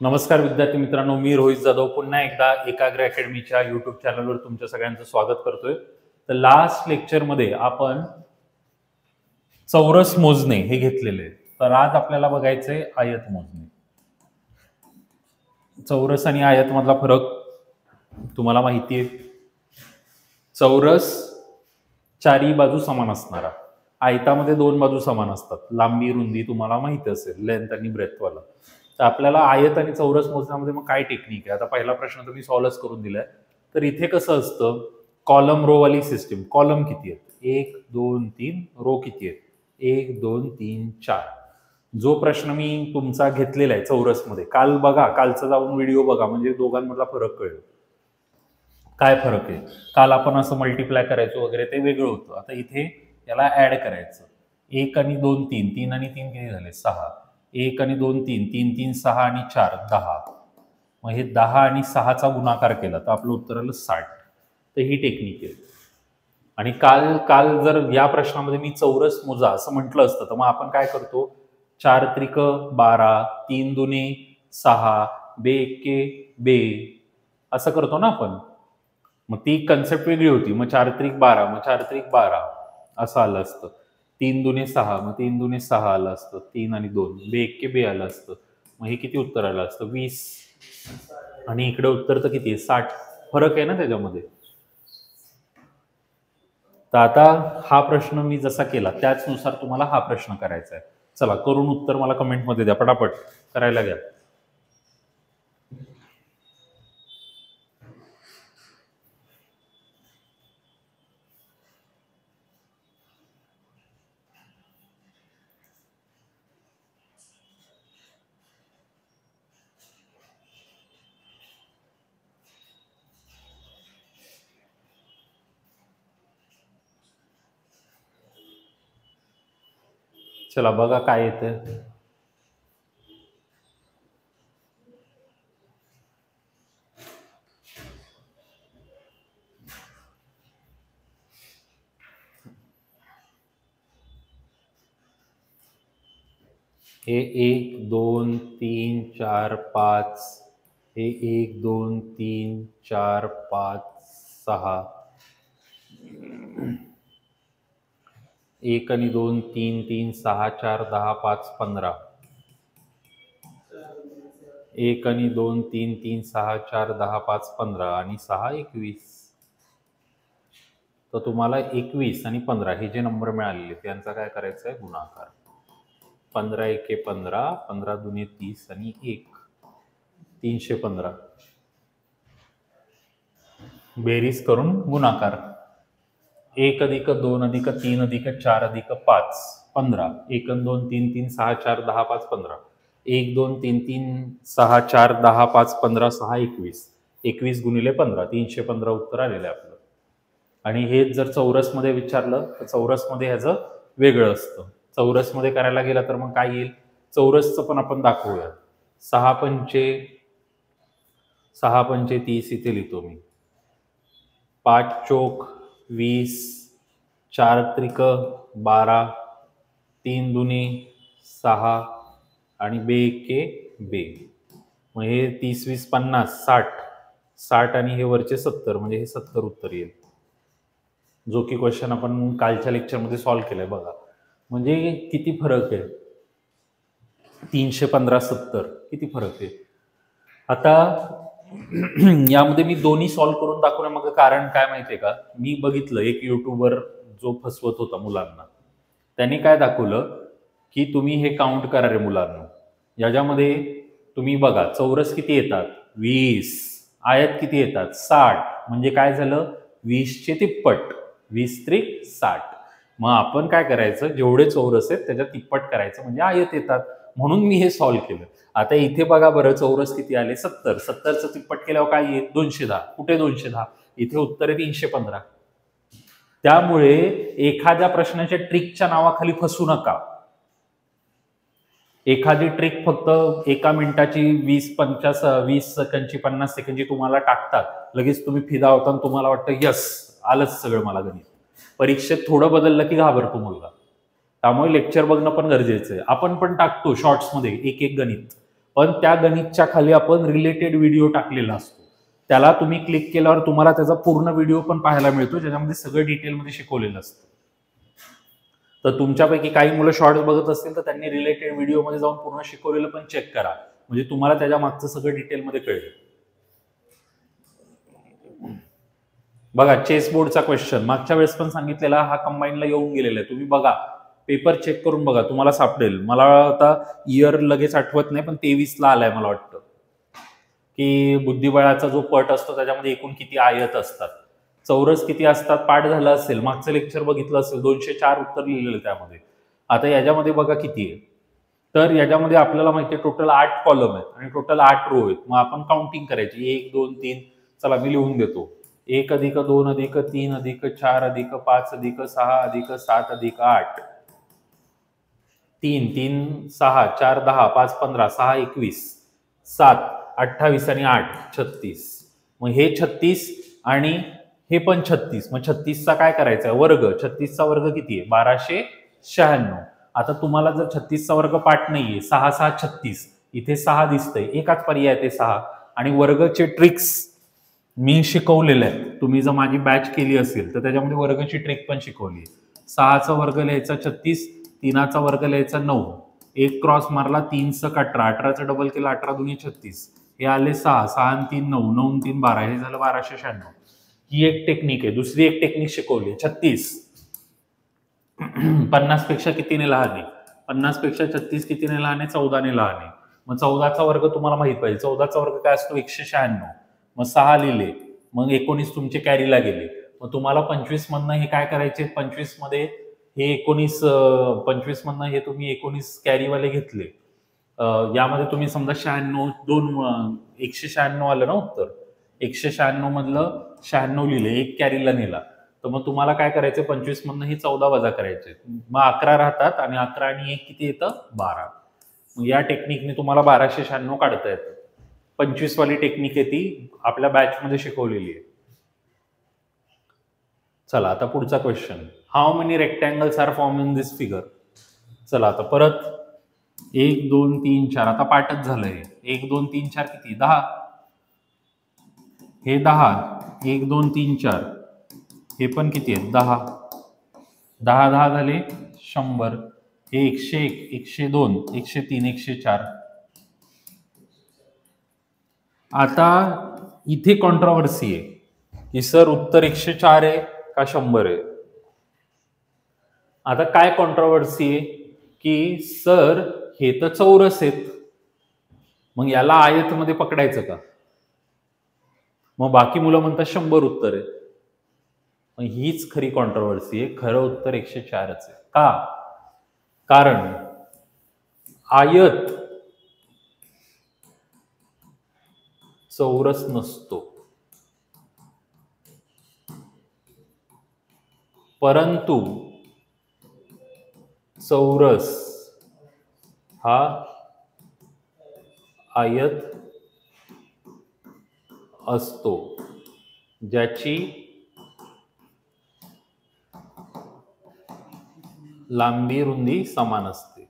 नमस्कार विद्यार्थी मित्रांनो, मी रोहित जाधव पुन्हा एकदा एकाग्र अकॅडमीच्या युट्यूब चॅनलवर तुमच्या सगळ्यांचं स्वागत करतोय. तर लास्ट लेक्चरमध्ये आपण चौरस मोजणे हे घेतलेले आहे. तर आज आपल्याला बघायचंय आयत मोजणे. चौरस आणि आयत मधला फरक तुम्हाला माहिती आहे. चौरस चारी बाजू समान असणारा, आयतामध्ये दोन बाजू समान असतात. लांबी रुंदी तुम्हाला माहिती असेल, लेंथ आणि ब्रेथ वाला. तर आपल्याला आयत आणि चौरस मोजण्यामध्ये मग काय टेक्निक आहे? आता पहिला प्रश्न तुम्ही सॉल्व्ह करून दिलाय. तर इथे कसं असतं, कॉलम रो वाली सिस्टीम. कॉलम किती आहेत? 1 2 3. रो किती आहेत? 1 2 3 4. जो प्रश्न मी तुमचा घेतलेला आहे चौरसमध्ये, काल बघा, कालचा जाऊन व्हिडिओ बघा, म्हणजे दोघांमधला फरक कळेल. काय फरक आहे? काल आपण असं मल्टिप्लाय करायचो वगैरे, ते वेगळं होतं. आता इथे याला ऍड करायचं. 1 आणि 2 3, 3 आणि 3 किती झाले? 6. 1 आणि 2 3, 3 3 6 आणि 4 10. मग हे 10 आणि 6चा गुणाकार केला तर आपलं उत्तर आलं 60. तर ही टेक्निक आहे. आणि काल काल जर या प्रश्नामध्ये मी चौरस मोजा असं म्हटलं असतं तर मग आपण काय करतो? 4 त्रिक 12, 3 दुने 6, बे एक्के बे, असं करतो ना आपण. मग ती कन्सेप्ट वेगळी होती. मग 4 त्रिक 12, मग 4 त्रिक 12 असं आलं असतं. 3 दुने 6, मग 3 दुने 6 आलं असतं. 3 आणि 2 बे एक्के बे आलं असतं. मग हे किती उत्तर आलं असतं? 20. आणि इकडे उत्तर तर किती आहे? 60. फरक आहे ना त्याच्यामध्ये. तर आता हा प्रश्न मी जसा केला त्याचनुसार तुम्हाला हा प्रश्न करायचा आहे. चला करून उत्तर मला कमेंटमध्ये द्या, पटापट करायला घ्या. चला बघा काय येतं. हे 1 2 3 4 5, हे 1 2 3 4 5 6, 1 आणि 2 3 3 6 4 10 5 15, 1 आणि 2 3 3 6 4 10 5 15 आणि 6 21. तर तुम्हाला 21 आणि 15 हे जे नंबर मिळालेले त्यांचा काय करायचं आहे? गुणाकार. 15 एके 15, 15 दुने 30 आणि 1 315. बेरीज करून गुणाकार. 1 अधिक 2 अधिक 3 अधिक 4 अधिक 5 15. 1 आणि 2 3 3 6 4 10 5 15. 1 2 3 3 6 4 10 5 15 6 21. 21 गुणिले 15 315 उत्तर आलेलं आहे आपलं. आणि हे जर चौरसमध्ये विचारलं तर चौरसमध्ये ह्याचं वेगळं असतं. चौरसमध्ये करायला गेला तर मग काय येईल? चौरसचं पण आपण दाखवूया. 6 पंचे 30 इथे लिहितो मी. 5 चोक 20, 4 त्रिक 12, 3 दुने 6 आणि बे एक्के बे. मग हे 30 20 50 60, 60 आणि हे वरचे 70, म्हणजे हे 70 उत्तर येईल. जो की क्वेश्चन आपण कालच्या लेक्चरमध्ये सॉल्व्ह केलाय बघा. म्हणजे किती फरक आहे? 315 70 किती फरक आहे? आता यामध्ये मी दोन्ही सॉल्व्ह करून दाखवण्या मग कारण काय माहितीये का? मी बघितलं एक युट्यूबर जो फसवत होता मुलांना, त्यांनी काय दाखवलं की तुम्ही हे काउंट करा रे मुलांना. याच्यामध्ये तुम्ही बघा चौरस किती येतात? 20. आयत किती येतात? 60. म्हणजे काय झालं? 20चे तिप्पट. 20 त्रिक 60. मग आपण काय करायचं? जेवढे चौरस आहेत त्याच्या तिप्पट करायचं, म्हणजे आयत येतात. म्हणून मी हे सॉल्व्ह केलं. आता इथे बघा बरं, चौरस किती आले? 70. 70चं तिप्पट केल्यावर काय येईल? 210. कुठे 210? इथे उत्तर आहे 315. त्यामुळे एखाद्या प्रश्नाच्या ट्रिकच्या नावाखाली फसू नका. एखादी ट्रिक फक्त एका मिनिटाची 20 सेकंडची 50 सेकंडची तुम्हाला टाकतात, लगेच तुम्ही फिदा होता आणि तुम्हाला वाटतं यस आलंच सगळं मला गणित. परीक्षेत थोडं बदललं की घाबरतो मुलगा. त्यामुळे लेक्चर बघणं पण गरजेचं आहे. आपण पण टाकतो शॉर्ट्समध्ये एक एक गणित, पण त्या गणितच्या खाली आपण रिलेटेड व्हिडिओ टाकलेला असतो. त्याला तुम्ही क्लिक केल्यावर तुम्हाला त्याचा पूर्ण व्हिडिओ पण पाहायला मिळतो, ज्याच्यामध्ये सगळं डिटेलमध्ये शिकवलेलं असतं. तर तुमच्यापैकी काही मुलं शॉर्ट्स बघत असतील तर त्यांनी रिलेटेड व्हिडिओमध्ये जाऊन पूर्ण शिकवलेलं पण चेक करा, म्हणजे तुम्हाला त्याच्या मागचं सगळं डिटेलमध्ये कळेल. बघा, चेस बोर्डचा क्वेश्चन मागच्या वेळेस पण सांगितलेला, हा कंबाईनला येऊन गेलेला आहे. तुम्ही बघा, पेपर चेक करून बघा, तुम्हाला सापडेल. मला आता इयर लगेच आठवत नाही, पण 23ला आलाय मला वाटतं, की बुद्धिबळाचा जो पट असतो त्याच्यामध्ये एकूण किती आयत असतात, चौरस किती असतात, पाठ झालं असेल, मागचं लेक्चर बघितलं असेल, 204 उत्तर लिहिलेलं त्यामध्ये. आता याच्यामध्ये बघा किती आहे. तर याच्यामध्ये आपल्याला माहिती आहे टोटल 8 कॉलम आहेत आणि टोटल 8 रो आहेत. मग आपण काउंटिंग करायची, 1 2 3. चला मी लिहून देतो. 1 + 2 + 3 + 4 + 5 + 6 + 7 + 8. 3 3 6 4 10 5 15 6 21 7 28 आणि 8 36. मग हे 36 आणि हे पण 36. मग 36चा काय करायचा आहे, वर्ग. 36चा वर्ग किती आहे, 1296. आता तुम्हाला जर 36चा वर्ग पाठ नाहीये, 6 6 36, इथे 6 दिसतंय, एकाच पर्याय ते 6. आणि वर्गचे ट्रिक्स मी शिकवलेले आहेत. तुम्ही जर माझी बॅच केली असेल तर त्याच्यामध्ये वर्गची ट्रिक पण शिकवली. 6चा वर्ग लिहायचा 36, 3चा वर्ग लिहायचा 9, 1 क्रॉस मारला, 3 × 18, 18चं डबल केलं, 18 × 2 = 36. हे आले 6, 6 आणि 3 9, 9 आणि 3 12, हे झालं 1296. ही एक टेक्निक आहे. दुसरी एक टेक्निक शिकवली, 36 50 पेक्षा कितीने लहान आहे, 50 पेक्षा 36 कितीने लहान आहे, 14 ने लहान आहे. मग 14चा वर्ग तुम्हाला माहित पाहिजे. 14चा वर्ग काय असतो, 196. मग 6 लिहिले, मग 19 तुमचे कॅरीला गेले. मग तुम्हाला 25 मधनं हे काय करायचे, 25 मध्ये हे 19, 25 मधनं हे तुम्ही 19 कॅरीवाले घेतले. यामध्ये तुम्ही समजा 96, 196 आलं ना उत्तर. 196 मधलं 96 लिहिले, 1 कॅरीला नेला. तर मग तुम्हाला काय करायचं, 25 मधनं ही 14 वजा करायचे. मग 11 राहतात आणि 11 आणि 1 किती येतं, 12. मग या टेक्निकने तुम्हाला 1296 काढता येतं. 25 वाली टेक्निक आहे ती, आपल्या बॅचमध्ये शिकवलेली आहे. चला आता पुढचा question. How many rectangles are form in this figure. चला आता परत 1 2 3 4, आता पाठच झालंय. 1 2 3 4 किती, 10. हे 10, 1 2 3 4, हे पण किती आहेत, 10. 10 10 झाले 100. हे 101, 102, 103, 104. आता इथे कॉन्ट्रोवर्सी आहे की सर उत्तर 104 आहे का 100 आहे. आता काय कॉन्ट्रोवर्सी आहे की सर हे तर चौरस आहेत, मग याला आयतमध्ये पकडायचं का. मग बाकी मुलं म्हणतात 100 उत्तर आहे. मग हीच खरी कॉन्ट्रोवर्सी आहे. खरं उत्तर 104च आहे. का, कारण आयत चौरस नसतो, परंतु चौरस हा आयत असतो ज्याची लांबी रुंदी समान असते.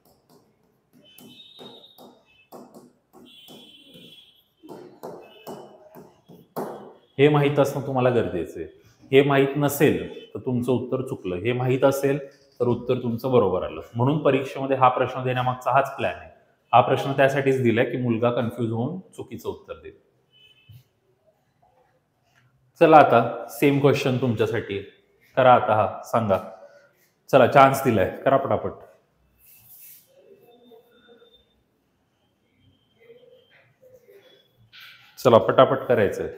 हे माहीत असणं तुम्हाला गरजेचं आहे. हे माहीत नसेल तर तुमचं उत्तर चुकलं, हे माहीत असेल तर उत्तर तुमचं बरोबर आलं. म्हणून परीक्षेमध्ये हा प्रश्न देण्यामागचा हाच प्लॅन आहे. हा प्रश्न त्यासाठीच दिलाय की मुलगा कन्फ्यूज होऊन चुकीचं उत्तर देईल. चला आता सेम क्वेश्चन तुमच्यासाठी करा. आता हा सांगा. चला चान्स दिलाय, करा पटापट. चला पटापट करायचंय.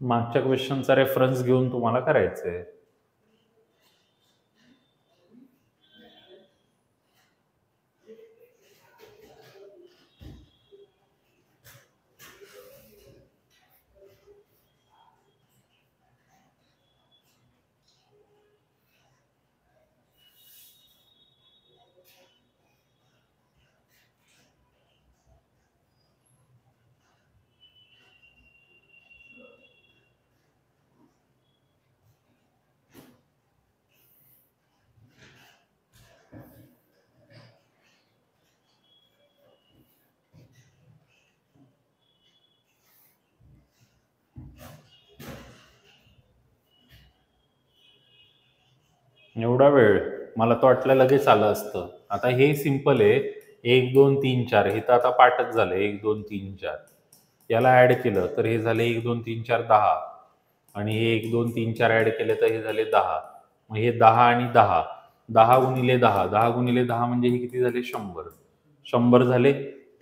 मागच्या क्वेश्चनचा रेफरन्स घेऊन तुम्हाला करायचंय. एवढा वेळ? मला तर वाटलं लगेच आलं असतं. आता हे सिंपल आहे. 1, 2, 3, 4 हे तर आता पाठच झालं. 1, 2, 3, 4 याला ॲड केलं तर हे झाले 1, 2, 3, 4, 10 आणि हे 1, 2, 3, 4 ॲड केले तर हे झाले 10. मग हे 10 आणि 10. 10 गुणिले 10. 10 गुणिले 10 म्हणजे हे किती झाले? 100. 100 झाले.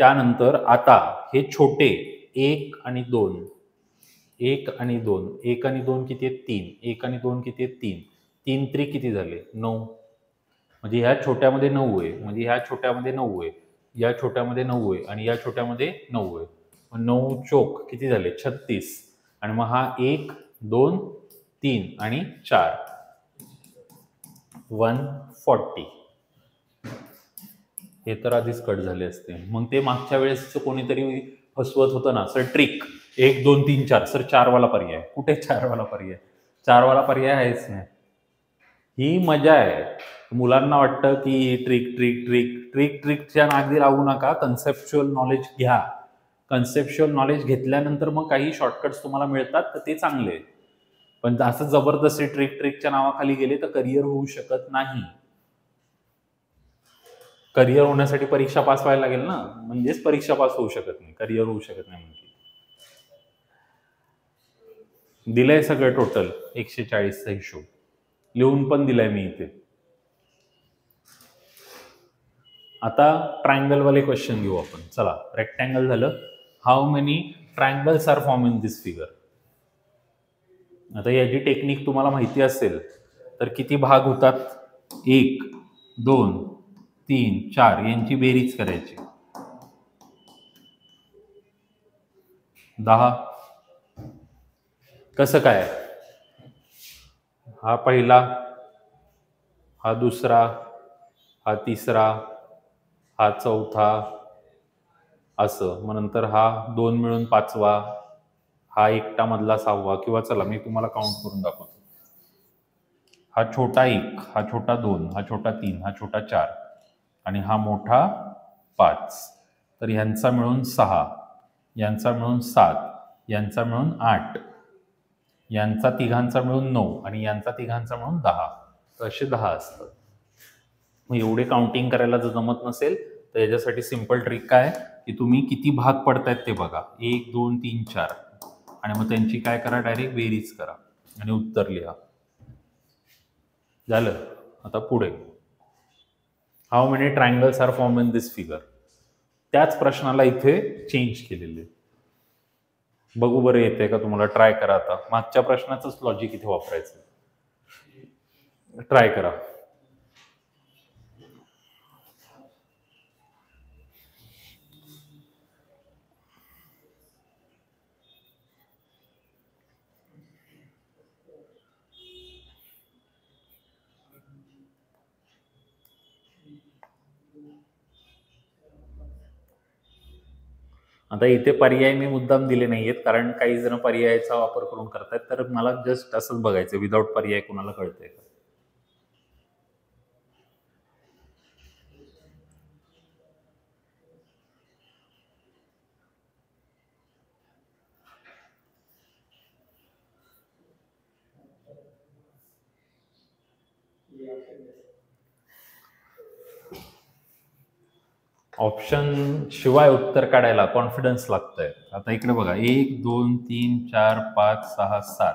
त्यानंतर आता हे छोटे 1 आणि 2. 1 आणि 2. 1 आणि 2 किती आहेत? 3. 1 आणि 2 किती आहेत? 3. 3 त्रिक किती झाले? 9. म्हणजे ह्या छोट्यामध्ये 9 आहे. म्हणजे ह्या छोट्यामध्ये 9 आहे. या छोट्यामध्ये 9 आहे आणि या छोट्यामध्ये 9 आहे. मग 9 चोक किती झाले? 36. आणि मग हा 1, 2, 3 आणि 4. 140. हे तर आधीच कट झाले असते. मग ते मागच्या वेळेस कोणीतरी फसवत होतं ना, सर ट्रिक 1, 2, 3, 4 सर 4 वाला पर्याय. कुठे 4 वाला पर्याय? 4 वाला पर्याय आहेच नाही. ही मजा आहे. मुलांना वाटतं की ट्रिकच्या नादी लागू नका. कन्सेप्च्युअल नॉलेज घ्या. कन्सेप्च्युअल नॉलेज घेतल्यानंतर मग काही शॉर्टकट्स तुम्हाला मिळतात तर ते चांगले. पण असं जबरदस्ती ट्रिकच्या नावाखाली गेले तर करिअर होऊ शकत नाही. करिअर होण्यासाठी परीक्षा पास व्हायला लागेल ना, म्हणजेच परीक्षा पास होऊ शकत नाही, करिअर होऊ शकत नाही. म्हणजे दिलंय सगळं टोटल 140चा हिशोब लिहून पण दिलाय मी इथे. आता ट्रायंगल वाले क्वेश्चन घेऊ आपण. चला, रेक्टँगल झालं. How many triangles are form in this figure? आता याची टेक्निक तुम्हाला माहिती असेल तर किती भाग होतात? 1, 2, 3, 4 यांची बेरीज करायची. 10. कसं काय? हा पहिला, हा दुसरा, हा तिसरा, हा चौथा, असं. मग नंतर हा 2 मिळून 5वा, हा एकटा मधला 6वा. किंवा चला मी तुम्हाला काउंट करून दाखवतो. हा छोटा 1, हा छोटा 2, हा छोटा 3, हा छोटा 4 आणि हा मोठा 5. तर ह्यांचा मिळून 6, यांचा मिळून 7, यांचा मिळून 8, यांचा तिघांचा मिळून 9 आणि यांचा तिघांचा मिळून 10. तर असे 10 असतात. मग एवढे काउंटिंग करायला जर जमत नसेल तर याच्यासाठी सिंपल ट्रिक काय की तुम्ही किती भाग पडतायत ते बघा. 1, 2, 3, 4 आणि मग त्यांची काय करा? डायरेक्ट बेरीज करा आणि उत्तर लिहा. झालं. आता पुढे, how many triangles are form in this figure? त्याच प्रश्नाला इथे चेंज केलेले. बघू बरं येते का तुम्हाला? ट्राय करा. आता मागच्या प्रश्नाचंच लॉजिक इथे वापरायचं. ट्राय करा. आता इथे पर्याय मी मुद्दाम दिले नाहीयेत कारण काही जण पर्यायाचा वापर करून करतायत. तर मला जस्ट असंच बघायचं विदाऊट पर्याय कोणाला कळतंय का. ऑप्शन शिवाय उत्तर काढायला कॉन्फिडन्स लागतंय. आता इकडे बघा, 1, 2, 3, 4, 5, 6, 7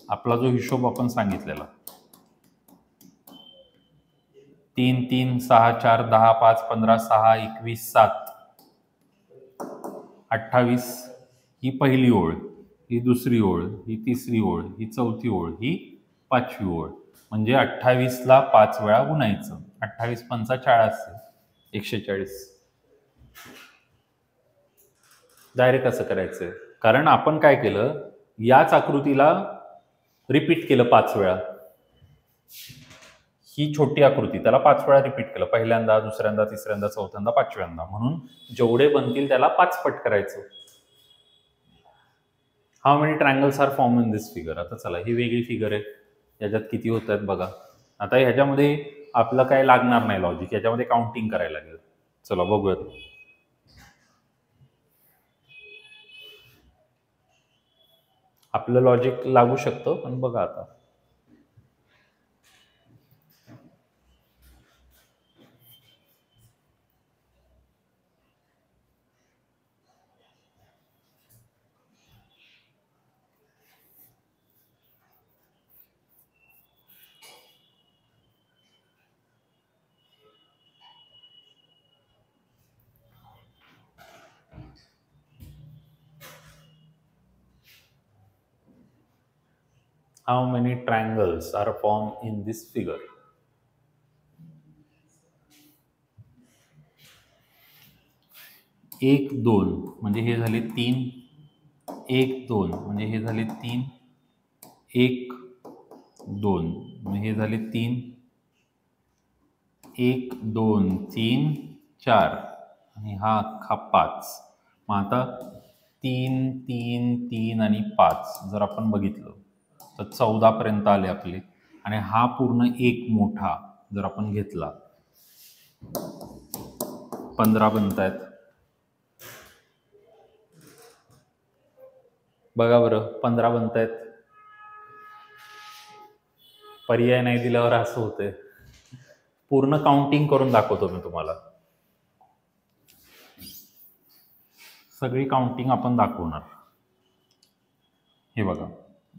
आपला जो हिशोब आपण सांगितलेला 3, 3, 6, 4, 10, 5, 15, 6, 21, 7, 28 ही पहिली ओळ, ही दुसरी ओळ, ही तिसरी ओळ, ही चौथी ओळ, ही 5वी ओळ. म्हणजे 28ला 5 वेळा गुणायचं. 28 पंचा 40, 140. डायरेक्ट असं करायचंय कारण आपण काय केलं, याच आकृतीला रिपीट केलं 5 वेळा. ही छोटी आकृती त्याला 5 वेळा रिपीट केलं. पहिल्यांदा, दुसऱ्यांदा, तिसऱ्यांदा, चौथ्यांदा, 5व्यांदा. म्हणून जेवढे बनतील त्याला 5 पट करायचं. How many triangles are form in this figure? आता चला, ही वेगळी फिगर आहे. याच्यात किती होत आहेत बघा. आता ह्याच्यामध्ये आपलं काय लागणार नाही लॉजिक, याच्यामध्ये काउंटिंग करायला लागेल. चला बघूयात. आपलं लॉजिक लागू शकतं पण बघा आता. How many triangles are form in this figure? 1 2 म्हणजे हे झाले 3, 1 2 म्हणजे हे झाले 3, 1 2 म्हणजे हे झाले 3, 1 2 3 4 आणि हा अख्खा 5. मग आता 3 3 3 आणि 5 जर आपण बघितलं तर 14 पर्यंत आले आपले. आणि हा पूर्ण एक मोठा जर आपण घेतला 15 बनतायत. बघा बरं 15 बनतायत. पर्याय नाही दिल्यावर असं होतंय. पूर्ण काउंटिंग करून दाखवतो मी तुम्हाला. सगळी काउंटिंग आपण दाखवणार. हे बघा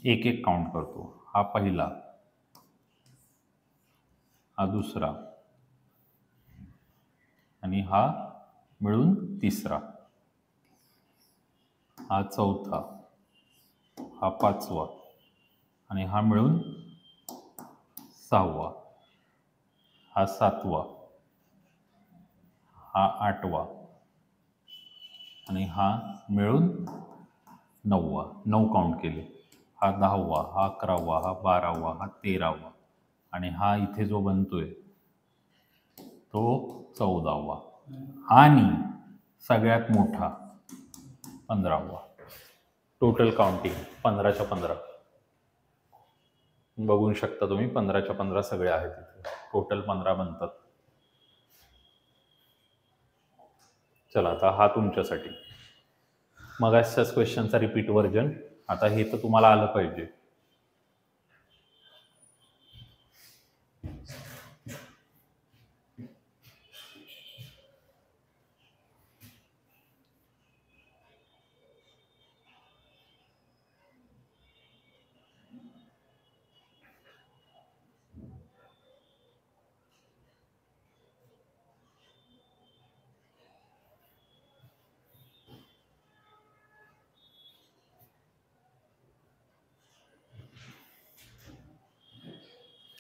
एक एक काउंट करतो. हा पहिला, हा दुसरा आणि हा मिळून तिसरा, हा चौथा, हा पाचवा आणि हा मिळून सहावा, हा सातवा, हा आठवा आणि हा मिळून 9वा. 9 काउंट केले. हा 10वा, हा 11वा, हा 12वा, हा 13वा आणि हा इथे जो बनतोय तो 14वा आणि सगळ्यात मोठा 15वा. Total counting 15च्या 15. बघू शकता तुम्ही 15च्या 15 सगळे आहेत इथे. टोटल 15 बनतात. चला आता हा तुमच्यासाठी. मगाच्याच क्वेश्चनचा रिपीट व्हर्जन. आता हे तर तुम्हाला आलं पाहिजे.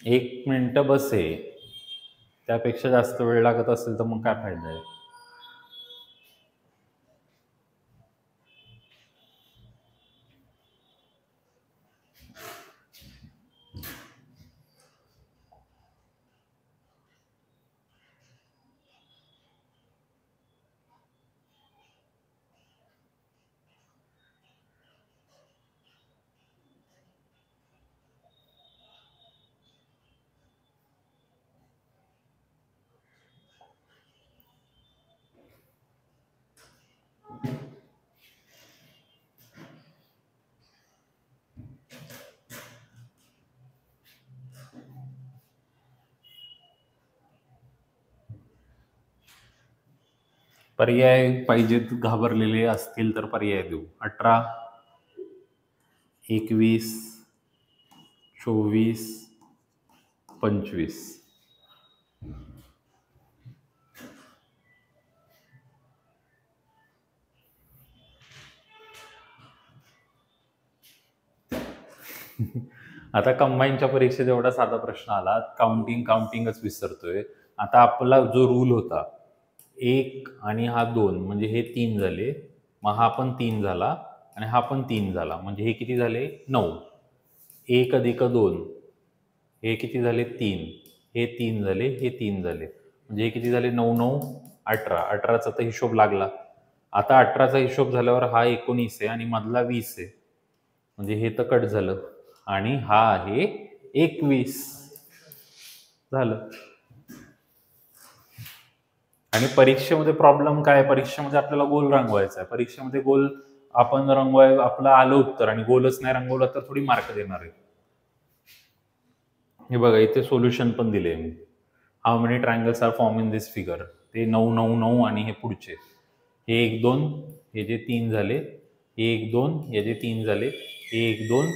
एक मिनिट बस आहे. त्यापेक्षा जास्त वेळ लागत असेल तर मग काय फायदा आहे. पर्याय पाहिजेत. घाबरलेले असतील तर पर्याय देऊ. 18, 21, 24, 25. आता कंबाईनच्या परीक्षेत एवढा साधा प्रश्न आला. काउंटिंगच विसरतोय. आता आपला जो रूल होता 1 आणि हा 2 म्हणजे हे 3 झाले. मग हा पण 3 झाला आणि हा पण 3 झाला. म्हणजे हे किती झाले? 9. 1 अधिक 2 हे किती झाले? 3. हे 3 झाले, हे 3 झाले. म्हणजे हे किती झाले? 9 9 18. 18चा तर हिशोब लागला. आता 18चा हिशोब झाल्यावर हा 19 आहे आणि मधला 20 आहे. म्हणजे हे तर कट झालं आणि हा आहे 21 झालं. आणि परीक्षेमध्ये प्रॉब्लेम काय? परीक्षेमध्ये आपल्याला गोल रंगवायचा आहे. परीक्षेमध्ये गोल आपण आपलं आलं उत्तर आणि गोलच नाही रंगवलं तर थोडी मार्क देणार आहे. हे बघा इथे सोल्युशन पण दिले मी. How many triangles are form in this figure? ते 9 9 9 आणि हे पुढचे. हे 1 2 हे जे 3 झाले, हे 1 2 याचे 3 झाले, हे 1 2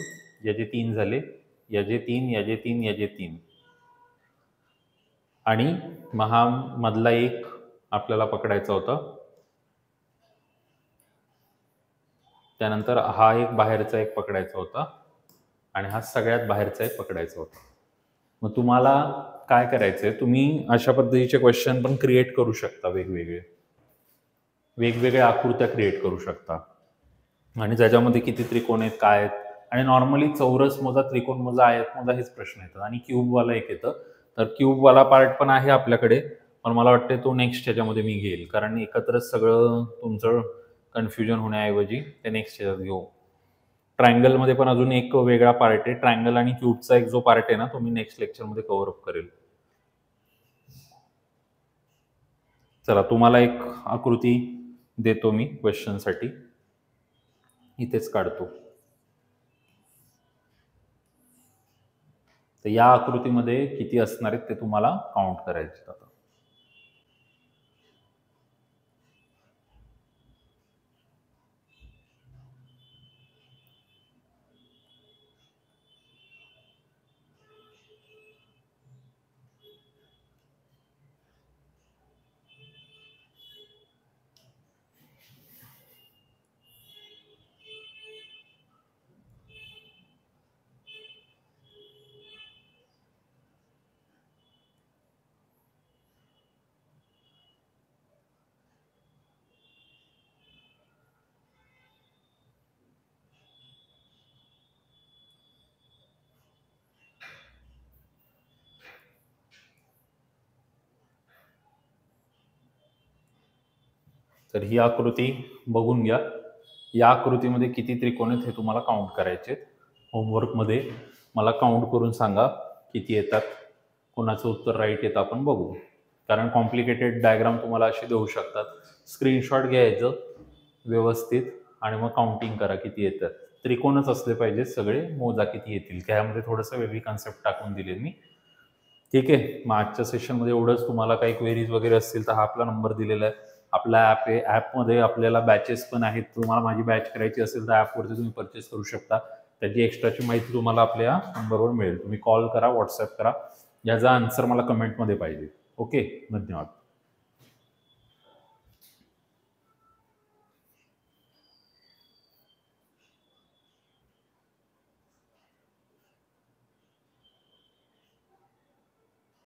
याचे 3 झाले, याचे 3 याचे 3 याचे 3 आणि मग हा मधला एक आपल्याला पकडायचा होता. त्यानंतर हा एक बाहेरचा एक पकडायचा होता आणि हा सगळ्यात बाहेरचा आहे, पकडायचा होता. मग तुम्हाला काय करायचंय, तुम्ही अशा पद्धतीचे क्वेश्चन पण क्रिएट करू शकता, वेगवेगळ्या आकृत्या क्रिएट करू शकता आणि त्याच्यामध्ये किती त्रिकोण आहेत, काय आहेत. आणि नॉर्मली चौरस मोजा, त्रिकोण मोजा, आयत मोजा हेच प्रश्न येतात आणि क्यूबवाला एक येतं. तर क्यूबवाला पार्ट पण आहे आपल्याकडे, पण मला वाटतं तो नेक्स्ट ह्याच्यामध्ये मी घेईल, कारण एकत्रच सगळं तुमचं कन्फ्युजन होण्याऐवजी ते नेक्स्ट ह्याच्यात घेऊ. ट्रायंगलमध्ये पण अजून एक वेगळा पार्ट आहे. ट्रायंगल आणि क्यूबचा एक जो पार्ट आहे ना, तो मी नेक्स्ट लेक्चरमध्ये कव्हर अप करेल. चला, तुम्हाला एक आकृती देतो मी क्वेश्चनसाठी, इथेच काढतो. तर या आकृतीमध्ये किती असणार आहेत ते तुम्हाला काउंट करायचे आता. तर ही आकृती बघून घ्या. या आकृतीमध्ये किती त्रिकोण आहेत हे तुम्हाला काउंट करायचे. होमवर्कमध्ये मला काउंट करून सांगा किती येतात. कोणाचं उत्तर राईट येतं आपण बघू, कारण कॉम्प्लिकेटेड डायग्राम तुम्हाला असे देऊ शकतात. स्क्रीनशॉट घ्यायचं व्यवस्थित आणि मग काउंटिंग करा किती येतात. त्रिकोणच असले पाहिजे सगळे, मोजा किती येतील. त्यामध्ये थोडंसं वेगळी कन्सेप्ट टाकून दिली मी. ठीक आहे, मग आजच्या सेशनमध्ये एवढंच. तुम्हाला काही क्वेरीज वगैरे असतील तर हा आपला नंबर दिलेला आहे. आपला ॲप आहे, ॲपमध्ये आपल्याला बॅचेस पण आहेत. तुम्हाला माझी बॅच करायची असेल तर ॲपवरती तुम्ही परचेस करू शकता. त्याची एक्स्ट्राची माहिती तुम्हाला आपल्या नंबरवर मिळेल. तुम्ही कॉल करा, व्हॉट्सअप करा. याचा आन्सर मला कमेंटमध्ये पाहिजे. ओके, धन्यवाद.